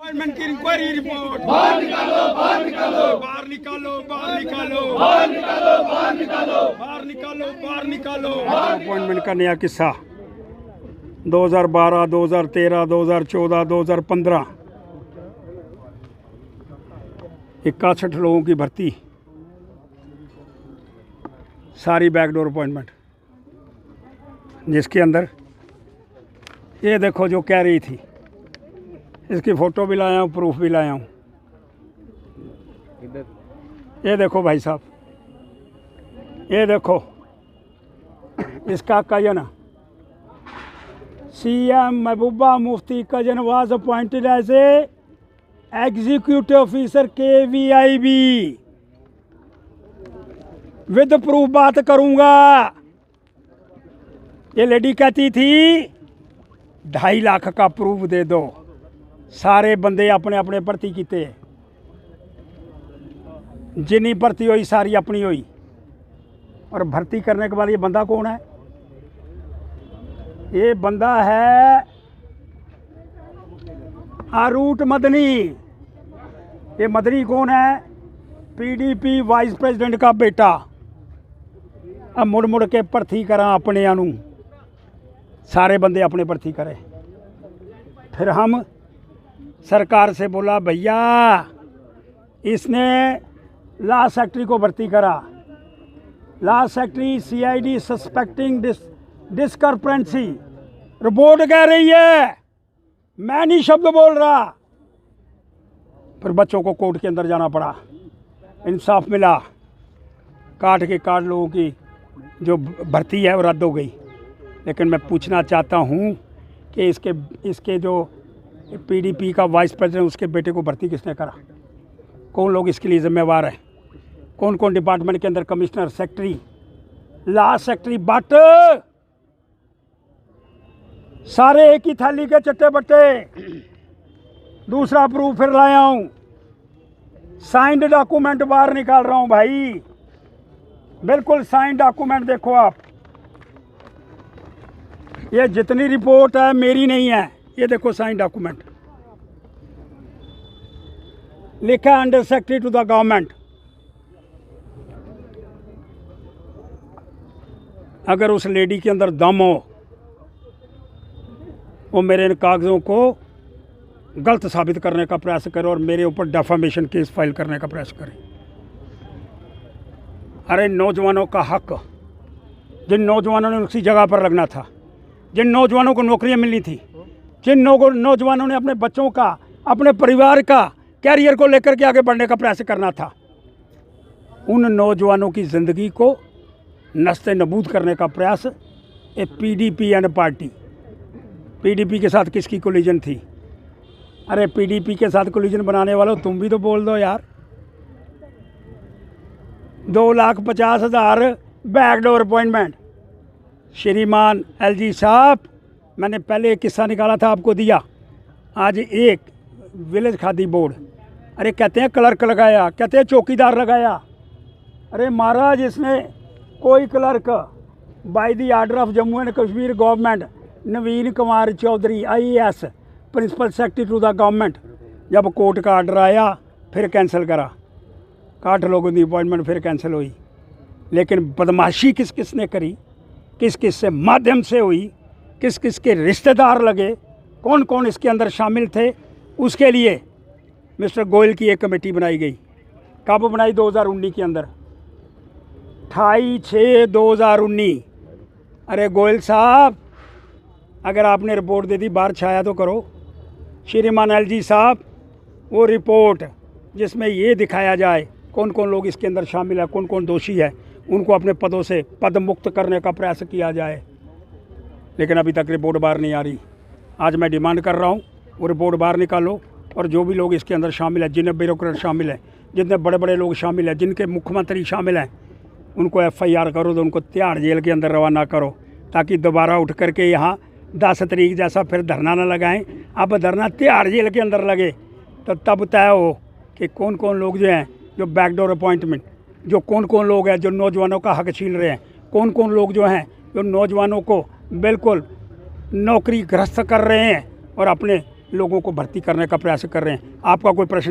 की inquiry report बाहर निकालो, बाहर निकालो, बाहर निकालो, बाहर निकालो, बाहर निकालो, बाहर निकालो, बाहर निकालो, बाहर निकालो। अपॉइंटमेंट का नया किस्सा 2012, 2013, 2014, 2015 61 लोगों की भर्ती, सारी बैकडोर अपॉइंटमेंट, जिसके अंदर ये देखो जो कह रही थी, इसकी फ़ोटो भी लाया हूँ, प्रूफ भी लाया हूँ। ये देखो भाई साहब, ये देखो इसका cousin CM Mehbooba Mufti cousin was appointed as a executive officer KVIB। With proof बात करूँगा। ये लेडी कहती थी 2.5 लाख का प्रूफ दे दो। सारे बंदे अपने अपने भर्ती किते, जिन्नी भर्ती हुई सारी अपनी हुई। और भर्ती करने के बाद ये बंदा कौन है? ये बंदा है आरूट मदनी। ये मदनी कौन है? PDP वाइस प्रेसिडेंट का बेटा। अब मुड़ मुड़ के भर्ती करा अपने आनू, सारे बंदे अपने भर्ती करें। फिर हम सरकार से बोला भैया इसने लॉ सेक्रेटरी को भर्ती करा। Law secretary CID suspecting discrepancy, report कह रही है, मैं नहीं शब्द बोल रहा। फिर बच्चों को कोर्ट के अंदर जाना पड़ा, इंसाफ मिला, काट के काट लोगों की जो भर्ती है वो रद्द हो गई। लेकिन मैं पूछना चाहता हूँ कि इसके जो PDP का वाइस प्रेसिडेंट, उसके बेटे को भर्ती किसने करा? कौन लोग इसके लिए जिम्मेवार हैं? कौन कौन डिपार्टमेंट के अंदर commissioner, secretary, law secretary, but सारे एक ही थाली के चट्टे बट्टे। दूसरा प्रूफ फिर लाया हूँ, साइंड डॉक्यूमेंट बाहर निकाल रहा हूँ भाई, बिल्कुल साइंड डॉक्यूमेंट। देखो आप, ये जितनी रिपोर्ट है मेरी नहीं है, ये देखो साइन डॉक्यूमेंट, लिखा है under secretary to the government. अगर उस लेडी के अंदर दम हो, वो मेरे इन कागज़ों को गलत साबित करने का प्रयास करे और मेरे ऊपर डेफामेशन केस फाइल करने का प्रयास करे। अरे नौजवानों का हक, जिन नौजवानों ने उसी जगह पर लगना था, जिन नौजवानों को नौकरियां मिलनी थी, जिन नौजवानों ने अपने बच्चों का, अपने परिवार का कैरियर को लेकर के आगे बढ़ने का प्रयास करना था, उन नौजवानों की ज़िंदगी को नस्ते नबूद करने का प्रयास ये PDP एंड पार्टी। PDP के साथ किसकी कोलिजन थी? अरे PDP के साथ कोलिजन बनाने वालों, तुम भी तो बोल दो यार। 2,50,000 बैकडोर अपॉइंटमेंट। श्रीमान LG साहब, मैंने पहले एक किस्सा निकाला था, आपको दिया। आज एक विलेज खादी बोर्ड, अरे कहते हैं क्लर्क लगाया, कहते हैं चौकीदार लगाया। अरे महाराज, इसने कोई clerk by the order of Jammu and Kashmir government Naveen Kumar Chaudhary IAS principal secretary to the government, जब कोर्ट का आर्डर आया फिर कैंसिल करा। 8 लोगों की अपॉइंटमेंट फिर कैंसिल हुई। लेकिन बदमाशी किस किस ने करी, किस किस से माध्यम से हुई, किस किस के रिश्तेदार लगे, कौन कौन इसके अंदर शामिल थे, उसके लिए मिस्टर गोयल की एक कमेटी बनाई गई। कब बनाई? 2019 के अंदर, 28/6/2019। अरे गोयल साहब, अगर आपने रिपोर्ट दे दी, बाहर छाया तो करो। श्रीमान LG साहब, वो रिपोर्ट जिसमें ये दिखाया जाए कौन कौन लोग इसके अंदर शामिल है, कौन कौन दोषी है, उनको अपने पदों से पद मुक्त करने का प्रयास किया जाए। लेकिन अभी तक रिपोर्ट बाहर नहीं आ रही। आज मैं डिमांड कर रहा हूँ वो रिपोर्ट बाहर निकालो, और जो भी लोग इसके अंदर शामिल हैं, जितने ब्यूरोक्रेट शामिल हैं, जितने बड़े बड़े लोग शामिल हैं, जिनके मुख्यमंत्री शामिल हैं, उनको FIR करो, तो उनको तिहाड़ जेल के अंदर रवाना करो, ताकि दोबारा उठ करके यहाँ 10 तारीख जैसा फिर धरना न लगाएं। अब धरना तिहाड़ जेल के अंदर लगे तो तब तय हो कि कौन कौन लोग जो हैं, जो बैकडोर अपॉइंटमेंट, जो कौन कौन लोग हैं जो नौजवानों का हक छीन रहे हैं, कौन कौन लोग जो हैं जो नौजवानों को बिल्कुल नौकरी ग्रस्त कर रहे हैं और अपने लोगों को भर्ती करने का प्रयास कर रहे हैं। आपका कोई प्रश्न?